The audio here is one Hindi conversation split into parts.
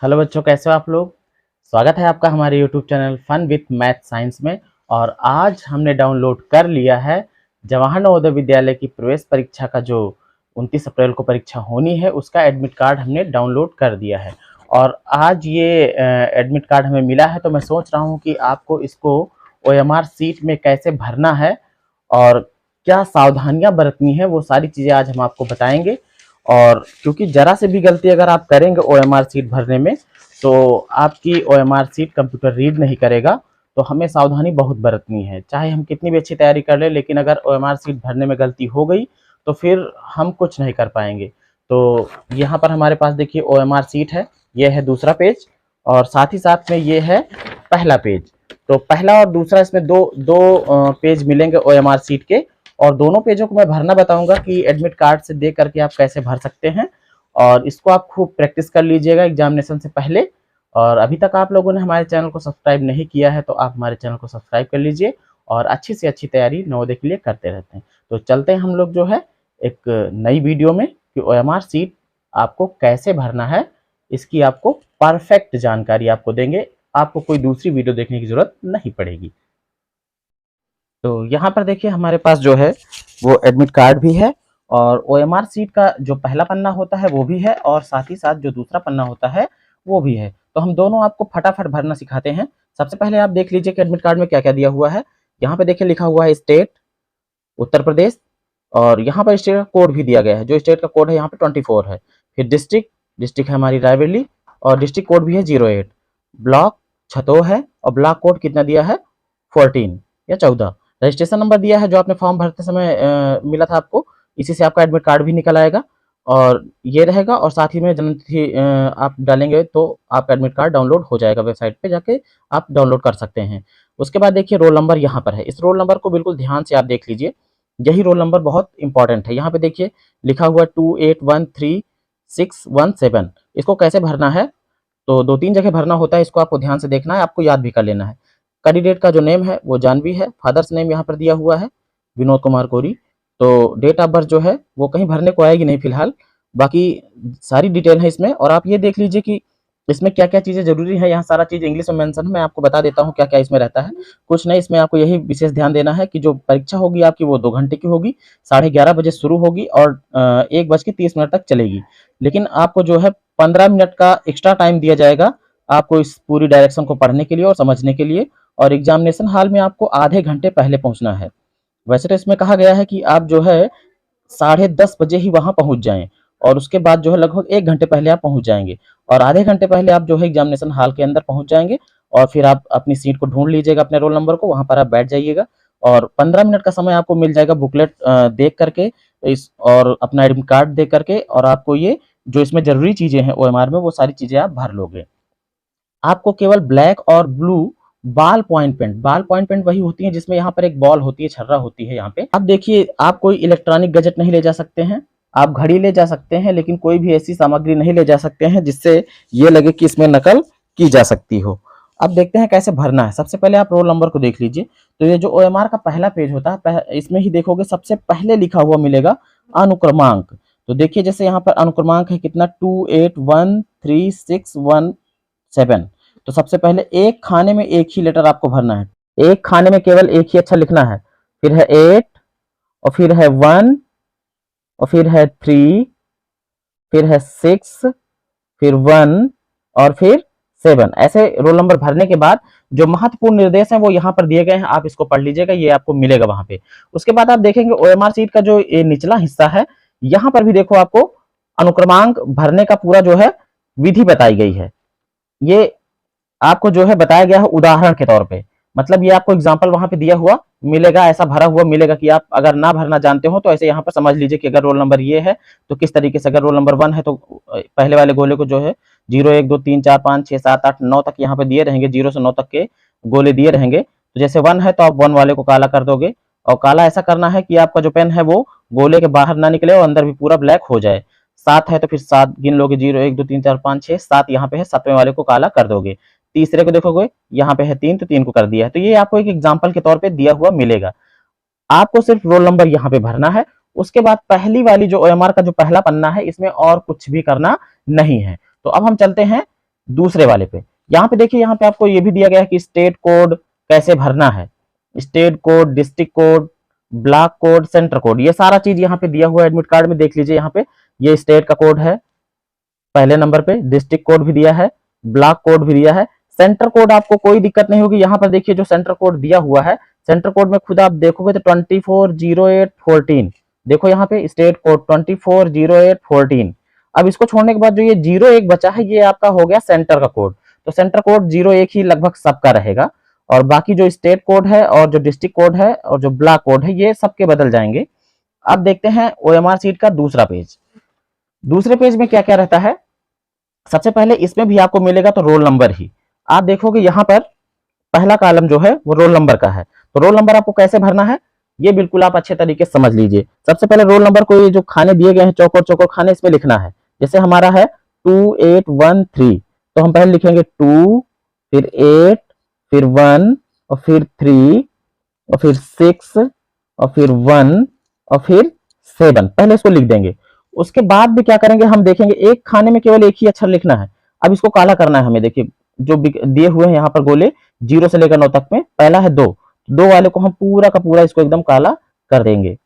हेलो बच्चों, कैसे हो आप लोग। स्वागत है आपका हमारे YouTube channel fun with math science में। और आज हमने डाउनलोड कर लिया है जवाहर नवोदय विद्यालय की प्रवेश परीक्षा का जो 29 अप्रैल को परीक्षा होनी है उसका एडमिट कार्ड हमने डाउनलोड कर दिया है। और आज ये एडमिट कार्ड हमें मिला है, तो मैं सोच रहा हूँ कि आपको इसको OMR सीट में कैसे भरना है और क्या सावधानियां बरतनी है, वो सारी चीज़ें आज हम आपको बताएंगे। और क्योंकि ज़रा से भी गलती अगर आप करेंगे OMR सीट भरने में, तो आपकी OMR सीट कंप्यूटर रीड नहीं करेगा। तो हमें सावधानी बहुत बरतनी है, चाहे हम कितनी भी अच्छी तैयारी कर लें, लेकिन अगर OMR सीट भरने में गलती हो गई तो फिर हम कुछ नहीं कर पाएंगे। तो यहाँ पर हमारे पास देखिए OMR सीट है, ये है दूसरा पेज, और साथ ही साथ में ये है पहला पेज। तो पहला और दूसरा इसमें दो दो पेज मिलेंगे OMR सीट के, और दोनों पेजों को मैं भरना बताऊंगा कि एडमिट कार्ड से देख करके आप कैसे भर सकते हैं। और इसको आप खूब प्रैक्टिस कर लीजिएगा एग्जामिनेशन से पहले। और अभी तक आप लोगों ने हमारे चैनल को सब्सक्राइब नहीं किया है तो आप हमारे चैनल को सब्सक्राइब कर लीजिए, और अच्छी से अच्छी तैयारी नवोदय के लिए करते रहते हैं। तो चलते हैं हम लोग जो है एक नई वीडियो में कि OMR सीट आपको कैसे भरना है, इसकी आपको परफेक्ट जानकारी आपको देंगे। आपको कोई दूसरी वीडियो देखने की जरूरत नहीं पड़ेगी। तो यहाँ पर देखिए हमारे पास जो है वो एडमिट कार्ड भी है, और OMR सीट का जो पहला पन्ना होता है वो भी है, और साथ ही साथ जो दूसरा पन्ना होता है वो भी है। तो हम दोनों आपको फटाफट भरना सिखाते हैं। सबसे पहले आप देख लीजिए कि एडमिट कार्ड में क्या क्या दिया हुआ है। यहाँ पे देखिए लिखा हुआ है स्टेट उत्तर प्रदेश, और यहाँ पर स्टेट का कोड भी दिया गया है। जो स्टेट का कोड है यहाँ पे 24 है। फिर डिस्ट्रिक्ट, डिस्ट्रिक्ट है हमारी रायबरेली, और डिस्ट्रिक्ट कोड भी है 08। ब्लॉक छतो है, और ब्लॉक कोड कितना दिया है 14 या 14। रजिस्ट्रेशन नंबर दिया है जो आपने फॉर्म भरते समय मिला था आपको, इसी से आपका एडमिट कार्ड भी निकल आएगा और ये रहेगा। और साथ ही में जन्म तिथि आप डालेंगे तो आपका एडमिट कार्ड डाउनलोड हो जाएगा, वेबसाइट पे जाके आप डाउनलोड कर सकते हैं। उसके बाद देखिए रोल नंबर यहाँ पर है। इस रोल नंबर को बिल्कुल ध्यान से आप देख लीजिए, यही रोल नंबर बहुत इंपॉर्टेंट है। यहाँ पे देखिए लिखा हुआ 2813 617। इसको कैसे भरना है, तो 2-3 जगह भरना होता है, इसको आपको ध्यान से देखना है, आपको याद भी कर लेना है। कैंडिडेट का जो नेम है वो जानवी है, फादर्स नेम यहाँ पर दिया हुआ है विनोद कुमार कोरी। तो डेट ऑफ बर्थ जो है वो कहीं भरने को आएगी नहीं फिलहाल, बाकी सारी डिटेल है इसमें। और आप ये देख लीजिए कि इसमें क्या क्या चीज़ें जरूरी है। यहाँ सारा चीज़ इंग्लिश में मेंशन है, मैं आपको बता देता हूँ क्या क्या इसमें रहता है। कुछ नहीं, इसमें आपको यही विशेष ध्यान देना है कि जो परीक्षा होगी आपकी वो 2 घंटे की होगी, 11:30 बजे शुरू होगी और 1:30 तक चलेगी। लेकिन आपको जो है 15 मिनट का एक्स्ट्रा टाइम दिया जाएगा आपको इस पूरी डायरेक्शन को पढ़ने के लिए और समझने के लिए। और एग्जामिनेशन हॉल में आपको आधे घंटे पहले पहुंचना है। वैसे तो इसमें कहा गया है कि आप जो है 10:30 बजे ही वहां पहुंच जाएं, और उसके बाद जो है लगभग 1 घंटे पहले आप पहुंच जाएंगे, और आधे घंटे पहले आप जो है एग्जामिनेशन हॉल के अंदर पहुंच जाएंगे। और फिर आप अपनी सीट को ढूंढ लीजिएगा, अपने रोल नंबर को, वहां पर आप बैठ जाइएगा। और 15 मिनट का समय आपको मिल जाएगा बुकलेट देख करके इस, और अपना एडमिट कार्ड देख करके, और आपको ये जो इसमें जरूरी चीजें हैं OMR में वो सारी चीजें आप भर लोगे। आपको केवल ब्लैक और ब्लू बाल पॉइंट पेंट वही होती है जिसमें यहाँ पर एक बॉल होती है, छर्रा होती है यहाँ पे। अब देखिए आप कोई इलेक्ट्रॉनिक गैजेट नहीं ले जा सकते हैं, आप घड़ी ले जा सकते हैं, लेकिन कोई भी ऐसी सामग्री नहीं ले जा सकते हैं जिससे ये लगे कि इसमें नकल की जा सकती हो। अब देखते हैं कैसे भरना है। सबसे पहले आप रोल नंबर को देख लीजिए। तो ये जो OMR का पहला पेज होता है, इसमें ही देखोगे सबसे पहले लिखा हुआ मिलेगा अनुक्रमांक। तो देखिए जैसे यहाँ पर अनुक्रमांक है कितना 281361 तो सबसे पहले एक खाने में एक ही लेटर आपको भरना है, एक खाने में केवल एक ही अक्षर लिखना है। फिर है 8, और फिर है 1, और फिर है 3, फिर है 6, फिर 1, और फिर 7। ऐसे रोल नंबर भरने के बाद जो महत्वपूर्ण निर्देश हैं वो यहाँ पर दिए गए हैं, आप इसको पढ़ लीजिएगा, ये आपको मिलेगा वहां पे। उसके बाद आप देखेंगे OMR सीट का जो ये निचला हिस्सा है, यहाँ पर भी देखो आपको अनुक्रमांक भरने का पूरा जो है विधि बताई गई है। ये आपको जो है बताया गया है उदाहरण के तौर पे, मतलब ये आपको एग्जाम्पल वहां पे दिया हुआ मिलेगा, ऐसा भरा हुआ मिलेगा कि आप अगर ना भरना जानते हो तो ऐसे यहाँ पर समझ लीजिए कि अगर रोल नंबर ये है तो किस तरीके से। अगर रोल नंबर 1 है तो पहले वाले गोले को जो है 0 1 2 3 4 5 6 7 8 9 तक यहाँ पे दिए रहेंगे, 0 से 9 तक के गोले दिए रहेंगे। तो जैसे 1 है तो आप 1 वाले को काला कर दोगे, और काला ऐसा करना है कि आपका जो पेन है वो गोले के बाहर ना निकले और अंदर भी पूरा ब्लैक हो जाए। 7 है तो फिर 7 गिन लोगे, 0 1 2 3 4 5 6 7 यहाँ पे है, 7वें वाले को काला कर दोगे। तीसरे को देखोगे यहाँ पे है 3 तो 3 को कर दिया है। तो ये आपको एक एग्जाम्पल के तौर पे दिया हुआ मिलेगा, आपको सिर्फ रोल नंबर यहाँ पे भरना है। उसके बाद पहली वाली जो OMR का जो पहला पन्ना है इसमें और कुछ भी करना नहीं है। तो अब हम चलते हैं दूसरे वाले पे। यहाँ पे देखिए, यहाँ पे आपको ये भी दिया गया है कि स्टेट कोड कैसे भरना है, state code, district code, block code, centre code, ये सारा चीज यहाँ पे दिया हुआ है एडमिट कार्ड में। देख लीजिए, यहाँ पे ये स्टेट का कोड है पहले नंबर पे, डिस्ट्रिक्ट कोड भी दिया है, ब्लॉक कोड भी दिया है, सेंटर कोड आपको कोई दिक्कत नहीं होगी। यहाँ पर देखिए जो सेंटर कोड दिया हुआ है, सेंटर कोड में खुद आप देखोगे तो 240814, देखो यहाँ पे स्टेट कोड 240814। अब इसको छोड़ने के बाद जो ये 01 बचा है, ये आपका हो गया सेंटर का कोड। तो सेंटर कोड 01 ही लगभग सबका रहेगा, और बाकी जो स्टेट कोड है और जो डिस्ट्रिक्ट कोड है और जो ब्लॉक कोड है, ये सबके बदल जाएंगे। अब देखते हैं ओएमआर सीट का दूसरा पेज। दूसरे पेज में क्या क्या रहता है। सबसे पहले इसमें भी आपको मिलेगा तो रोल नंबर ही। आप देखोगे यहाँ पर पहला कॉलम जो है वो रोल नंबर का है। तो रोल नंबर आपको कैसे भरना है, ये बिल्कुल आप अच्छे तरीके से समझ लीजिए। सबसे पहले रोल नंबर को, ये जो खाने दिए गए हैं चौकोर चौकोर खाने, इसमें लिखना है। जैसे हमारा है 2813, तो हम पहले लिखेंगे 2, फिर 8, फिर 1, और फिर 3, और फिर 6, और फिर 1, और फिर 7, पहले इसको लिख देंगे। उसके बाद भी क्या करेंगे, हम देखेंगे एक खाने में केवल एक ही अक्षर लिखना है। अब इसको काला करना है हमें। देखिए जो दिए हुए हैं यहाँ पर गोले 0 से लेकर 9 तक में, पहला है 2, 2 वाले को हम पूरा का पूरा इसको एकदम काला कर देंगे।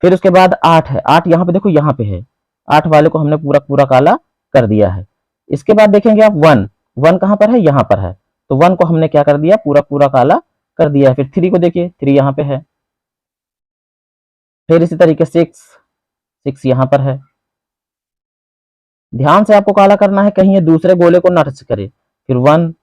फिर उसके बाद 8 है, 8 यहाँ पे देखो, यहाँ पे है, 8 वाले को हमने पूरा पूरा काला कर दिया है। इसके बाद देखेंगे आप 1, 1 कहाँ पर है, यहाँ पर है, तो 1 को हमने क्या कर दिया, पूरा पूरा काला कर दिया है। फिर 3 को देखिए, 3 यहाँ पे है। फिर इसी तरीके 6 यहाँ पर है। ध्यान से आपको काला करना है, कहीं ये दूसरे गोले को ना टच करे। फिर 1,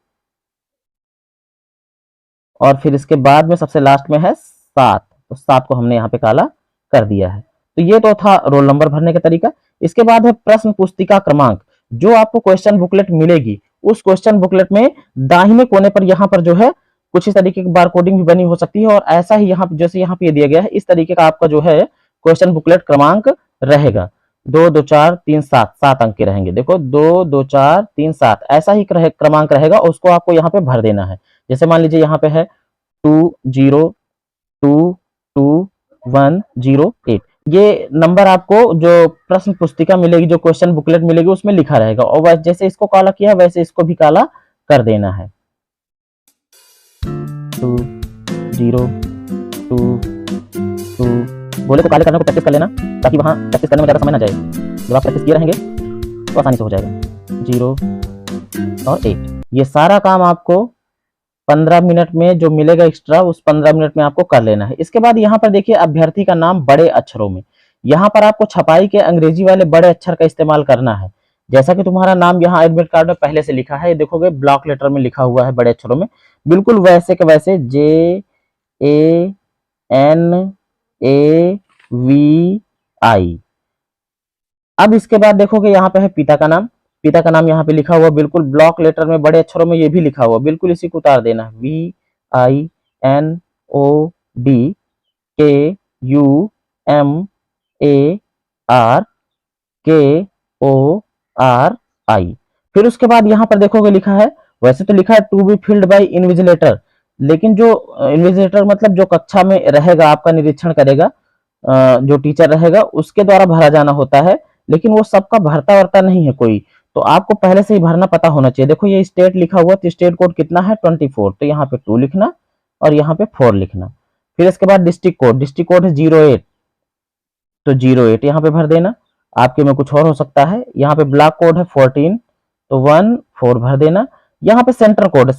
और फिर इसके बाद में सबसे लास्ट में है 7, तो 7 को हमने यहाँ पे काला कर दिया है। तो ये तो था रोल नंबर भरने का तरीका। इसके बाद है प्रश्न पुस्तिका क्रमांक। जो आपको क्वेश्चन बुकलेट मिलेगी, उस क्वेश्चन बुकलेट में दाहिने कोने पर यहाँ पर जो है कुछ इस तरीके की बार कोडिंग भी बनी हो सकती है, और ऐसा ही यहाँ जैसे यहाँ पे दिया गया है, इस तरीके का आपका जो है क्वेश्चन बुकलेट क्रमांक रहेगा। 2 2 4 3 7, 7 अंक के रहेंगे। देखो 2 2 4 3 7 ऐसा ही क्रमांक रहेगा, उसको आपको यहाँ पे भर देना है। जैसे मान लीजिए यहाँ पे है 20222108, ये नंबर आपको जो प्रश्न पुस्तिका मिलेगी, जो क्वेश्चन बुकलेट मिलेगी, उसमें लिखा रहेगा। और जैसे इसको काला किया है, वैसे इसको भी काला कर देना है। 2022, बोले को काले करने को प्रैक्टिस कर लेना, ताकि वहां प्रैक्टिस करने में ज्यादा समय ना जाए। जब आप प्रैक्टिस किए रहेंगे तो आसानी से हो जाएगा। 0 और 8, ये सारा काम आपको 15 मिनट में जो मिलेगा एक्स्ट्रा, उस 15 मिनट में आपको कर लेना है। इसके बाद यहाँ पर देखिए अभ्यर्थी का नाम बड़े अक्षरों में, यहाँ पर आपको छपाई के अंग्रेजी वाले बड़े अक्षर का इस्तेमाल करना है। जैसा कि तुम्हारा नाम यहाँ एडमिट कार्ड में पहले से लिखा है, देखोगे ब्लॉक लेटर में लिखा हुआ है बड़े अक्षरों में, बिल्कुल वैसे के वैसे JANAVI। अब इसके बाद देखोगे यहाँ पे है पिता का नाम, पिता का नाम यहाँ पे लिखा हुआ बिल्कुल ब्लॉक लेटर में बड़े अक्षरों में, ये भी लिखा हुआ, बिल्कुल इसी को उतार देना है। VINODKUMARKORI। फिर उसके बाद यहाँ पर देखोगे लिखा है, वैसे तो लिखा है to be filled by invigilator, लेकिन जो इन्विजिलेटर मतलब जो कक्षा में रहेगा, आपका निरीक्षण करेगा, जो टीचर रहेगा, उसके द्वारा भरा जाना होता है। लेकिन वो सबका भरता वर्ता नहीं है कोई, तो आपको पहले से ही भरना पता होना चाहिए। देखो ये स्टेट लिखा हुआ, तो स्टेट कोड कितना है 24, तो यहाँ पे 2 लिखना और यहाँ पे 4 लिखना। फिर इसके बाद डिस्ट्रिक्ट कोड है 08, तो 08 यहाँ पे भर देना। आपके में कुछ और हो सकता है। यहाँ पे ब्लॉक कोड है 14, तो 1 4 भर देना। यहाँ पे सेंटर कोड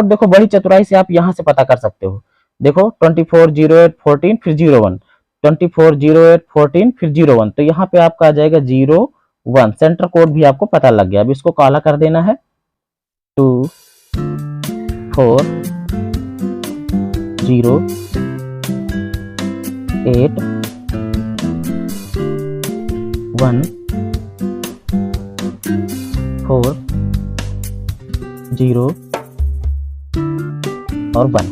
देखो बड़ी चतुराई से आप यहाँ से पता कर सकते हो। देखो 240814 फिर 01, 240814 फिर 01, तो यहाँ पे आपका आ जाएगा 01। सेंटर कोड भी आपको पता लग गया। अब इसको काला कर देना है। 2 4 0 8 1 4 0 और 1।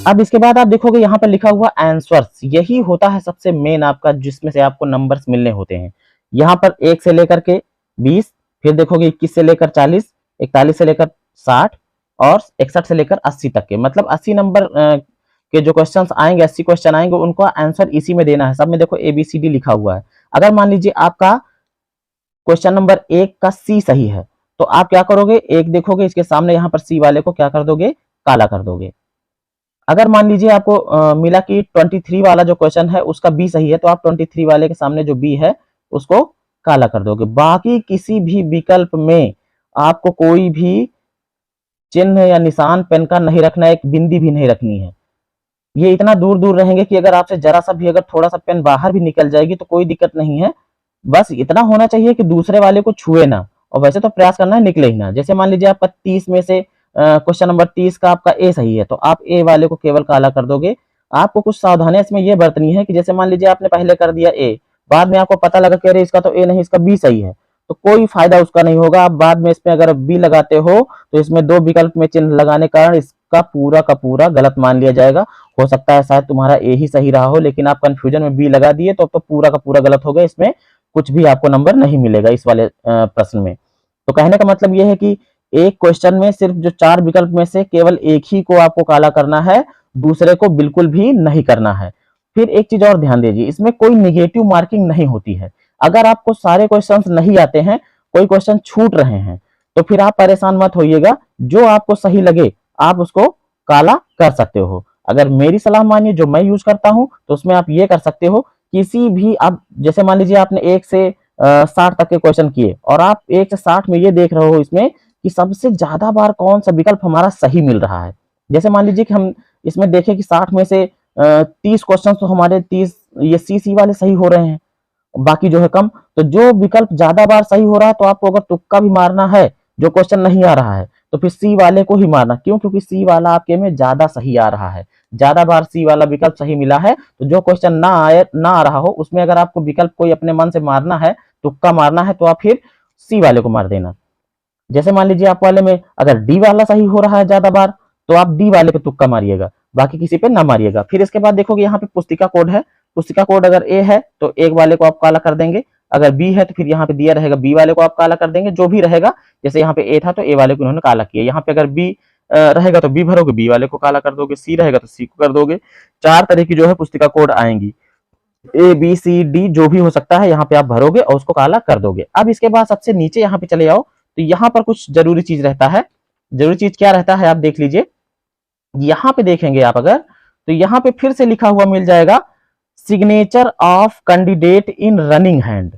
अब इसके बाद आप देखोगे यहाँ पर लिखा हुआ आंसर्स, यही होता है सबसे मेन आपका, जिसमें से आपको नंबर्स मिलने होते हैं। यहाँ पर 1 से लेकर के 20, फिर देखोगे 21 से लेकर 40, 41 से लेकर 60 और 61 से लेकर 80 तक के, मतलब 80 नंबर के जो क्वेश्चंस आएंगे, 80 क्वेश्चन आएंगे, उनको आंसर इसी में देना है। सब में देखो ABCD लिखा हुआ है। अगर मान लीजिए आपका क्वेश्चन नंबर 1 का सी सही है, तो आप क्या करोगे, एक देखोगे इसके सामने यहाँ पर सी वाले को क्या कर दोगे, काला कर दोगे। अगर मान लीजिए आपको मिला कि 23 वाला जो क्वेश्चन है उसका बी सही है, तो आप 23 वाले के सामने जो बी है उसको काला कर दोगे। बाकी किसी भी विकल्प में आपको कोई भी चिन्ह या निशान पेन का नहीं रखना है, एक बिंदी भी नहीं रखनी है। ये इतना दूर दूर रहेंगे कि अगर आपसे जरा सा भी, अगर थोड़ा सा पेन बाहर भी निकल जाएगी तो कोई दिक्कत नहीं है, बस इतना होना चाहिए कि दूसरे वाले को छुए ना। और वैसे तो प्रयास करना है निकले ही ना। जैसे मान लीजिए आपका 30 में से क्वेश्चन नंबर 30 का आपका ए सही है, तो आप ए वाले को केवल काला कर दोगे। आपको कुछ सावधानियां इसमें ये बरतनी है कि जैसे मान लीजिए आपने पहले कर दिया ए, बाद में आपको पता लगा कि अरे इसका तो ए नहीं, इसका बी सही है, तो कोई फायदा उसका नहीं होगा। आप बाद में इसमें अगर बी लगाते हो तो इसमें 2 विकल्प में चिन्ह लगाने के कारण इसका पूरा का पूरा गलत मान लिया जाएगा। हो सकता है शायद तुम्हारा ए ही सही रहा हो, लेकिन आप कंफ्यूजन में बी लगा दिए तो अब तो पूरा का पूरा गलत हो गया, इसमें कुछ भी आपको नंबर नहीं मिलेगा इस वाले प्रश्न में। तो कहने का मतलब यह है कि एक क्वेश्चन में सिर्फ जो 4 विकल्प में से केवल एक ही को आपको काला करना है, दूसरे को बिल्कुल भी नहीं करना है। फिर एक चीज और ध्यान दीजिए, इसमें कोई निगेटिव मार्किंग नहीं होती है। अगर आपको सारे क्वेश्चंस नहीं आते हैं, कोई क्वेश्चन छूट रहे हैं, तो फिर आप परेशान मत होइएगा, जो आपको सही लगे आप उसको काला कर सकते हो। अगर मेरी सलाह मानिए जो मैं यूज करता हूं, तो उसमें आप ये कर सकते हो, किसी भी आप जैसे मान लीजिए आपने 1 से 60 तक के क्वेश्चन किए और आप 1 से 60 में ये देख रहे हो इसमें कि सबसे ज्यादा बार कौन सा विकल्प हमारा सही मिल रहा है। जैसे मान लीजिए कि हम इसमें देखें कि 60 में से 30 क्वेश्चन तो हमारे 30 ये सी वाले सही हो रहे हैं, बाकी जो है कम। तो जो विकल्प ज्यादा बार सही हो रहा है, तो आपको अगर तुक्का भी मारना है, जो क्वेश्चन नहीं आ रहा है, तो फिर सी वाले को ही मारना। क्यों? क्योंकि सी वाला आपके में ज्यादा सही आ रहा है, ज्यादा बार सी वाला विकल्प सही मिला है। तो जो क्वेश्चन ना आ रहा हो उसमें अगर आपको विकल्प कोई अपने मन से मारना है, तुक्का मारना है, तो आप फिर सी वाले को मार देना। जैसे मान लीजिए आप वाले में अगर डी वाला सही हो रहा है ज्यादा बार, तो आप डी वाले पे तुक्का मारिएगा, बाकी किसी पे ना मारिएगा। फिर इसके बाद देखोगे यहाँ पे पुस्तिका कोड है, पुस्तिका कोड अगर ए है तो एक वाले को आप काला कर देंगे, अगर बी है तो फिर यहाँ पे दिया रहेगा बी वाले को आप काला कर देंगे, जो भी रहेगा। जैसे यहाँ पे ए था तो ए वाले को उन्होंने काला किया, यहाँ पे अगर बी रहेगा तो बी भरोगे, बी वाले को काला कर दोगे, सी रहेगा तो सी को कर दोगे। 4 तरह की जो है पुस्तिका कोड आएंगी, ए बी सी डी जो भी हो सकता है, यहाँ पे आप भरोगे और उसको काला कर दोगे। अब इसके बाद सबसे नीचे यहाँ पे चले जाओ, तो यहाँ पर कुछ जरूरी चीज रहता है। जरूरी चीज क्या रहता है आप देख लीजिए, यहाँ पे देखेंगे आप अगर, तो यहाँ पे फिर से लिखा हुआ मिल जाएगा signature of candidate in running hand.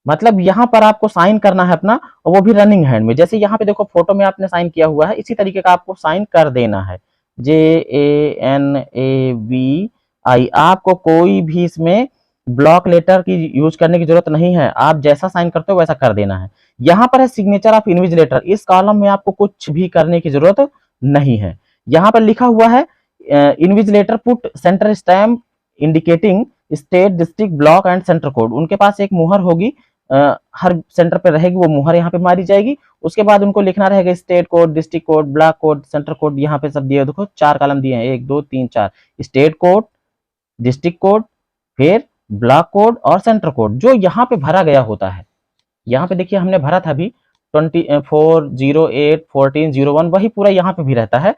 मतलब यहाँ पर आपको साइन करना है अपना, और वो भी रनिंग हैंड में। जैसे यहाँ पे देखो फोटो में आपने साइन किया हुआ है, इसी तरीके का आपको साइन कर देना है। JANAVI। आपको कोई भी इसमें ब्लॉक लेटर की यूज करने की जरूरत नहीं है, आप जैसा साइन करते हो वैसा कर देना है। यहाँ पर है सिग्नेचर ऑफ इन्विजिलेटर, इस कॉलम में आपको कुछ भी करने की जरूरत नहीं है। यहाँ पर लिखा हुआ है invigilator put centre stamp indicating state, district, block and centre code. उनके पास एक मुहर होगी, हर सेंटर पे रहेगी, वो मुहर यहाँ पे मारी जाएगी। उसके बाद उनको लिखना रहेगा state code, district code, block code, centre code. यहाँ पे सब दिए, देखो 4 कॉलम दिए हैं, 1 2 3 4। स्टेट कोड, डिस्ट्रिक्ट कोड, फिर ब्लॉक कोड और सेंटर कोड, जो यहाँ पे भरा गया होता है। यहाँ पे देखिए हमने भरा था अभी 2408 1401, वही पूरा यहाँ पे भी रहता है।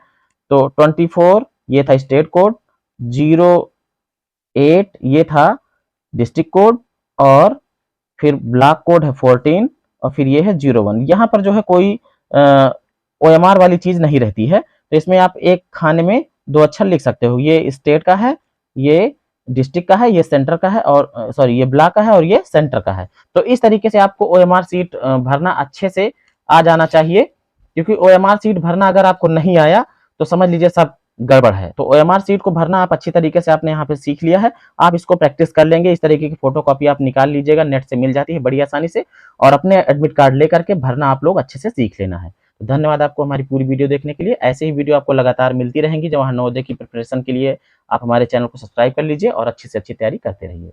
तो 24 ये था स्टेट कोड, 08 ये था डिस्ट्रिक्ट कोड, और फिर ब्लॉक कोड है 14, और फिर ये है 01। यहाँ पर जो है कोई OMR वाली चीज नहीं रहती है, तो इसमें आप एक खाने में 2 अक्षर लिख सकते हो। ये स्टेट का है, ये डिस्ट्रिक्ट का है, ये सेंटर का है, और सॉरी ये ब्लॉक का है और ये सेंटर का है। तो इस तरीके से आपको OMR सीट भरना अच्छे से आ जाना चाहिए, क्योंकि OMR सीट भरना अगर आपको नहीं आया तो समझ लीजिए सब गड़बड़ है। तो OMR सीट को भरना आप अच्छी तरीके से आपने यहाँ पे सीख लिया है, आप इसको प्रैक्टिस कर लेंगे। इस तरीके की फोटो कॉपी आप निकाल लीजिएगा, नेट से मिल जाती है बड़ी आसानी से, और अपने एडमिट कार्ड लेकर के भरना आप लोग अच्छे से सीख लेना है। तो धन्यवाद आपको हमारी पूरी वीडियो देखने के लिए। ऐसे ही वीडियो आपको लगातार मिलती रहेंगी जवाहर नवोदय की प्रिपरेशन के लिए। आप हमारे चैनल को सब्सक्राइब कर लीजिए और अच्छी से अच्छी तैयारी करते रहिए।